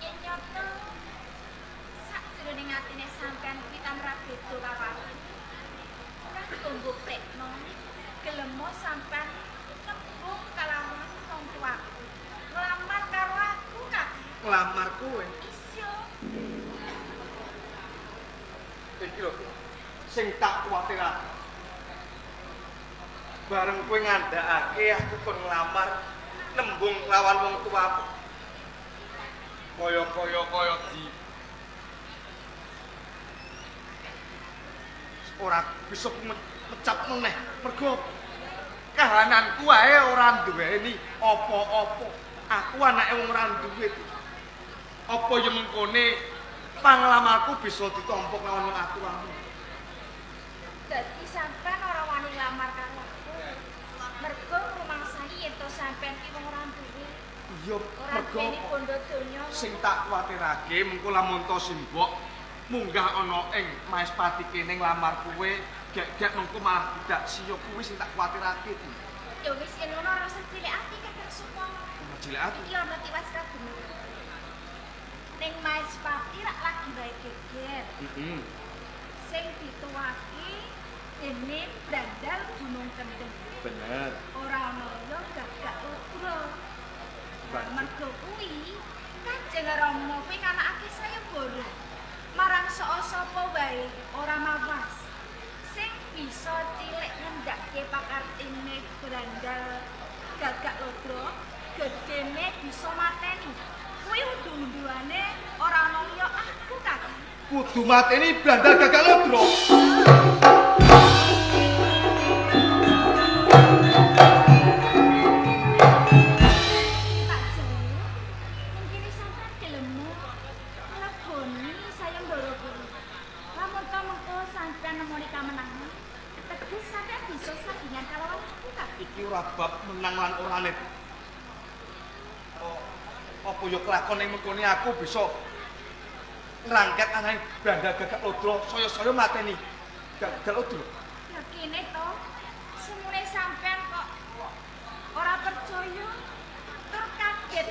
Yen nyoto sakjroning atine sampean kuwi tamra beda karo kanggo mbuktekno gelemo sampean nembung kalawan wong tuaku. Nglamar karo aku, Kak. Nglamar kowe. Isyo. Iki lho sing tak kuwatirake. Bareng kowe ngandhakake aku kon nglamar nembung lawan wong tuaku. Kaya di ora bisa mecat meneh mergo kahananku ae ora duweni apa-apa. Aku anake wong ora duwe. Apa ya mengkone panglamarku bisa ditompok lawan wong atuamu. Dadi sampean ora wani nglamar karo aku. Mergo rumangsani yen to sampean ki wong ora duwe. Iya, Ora mergo duweni bondo donya. sing tak kuwatirake mengko lamun to simbok munggah ana ing Maespati kene nglamar kowe, gek-gek mengko malah tidak siya kuwi sing tak kuwatirake. Ya wis yen ngono ora usah cilik ati Kakang Supomo. Cilik ati. Iki ana tiwas kagungan. Ning Maespati rak lagi bae geger. Heeh. Sing dituwaki dening Brandal Gunung Kendeng. Bener. Ora ana liya Gagak Lodro. Mergo kuwi Kanjeng Rama kuwi nganakake sayembara marang sapa wae ora mawas sing bisa cilik ngendhake pakartine Brandal Gagak Lodro gedene bisa mateni kuwi undu-unduane ora ana liya aku Kakang. Kudu mateni Brandal Gagak Lodro. Iki ora bab menang lan orane. Apa ya kelakon ning mengkone aku bisa ngrangket anake Brandal Gagak Lodro saya-saya mateni Gagak Lodro. Ya kene to. Semune sampean kok ora percaya tur kaget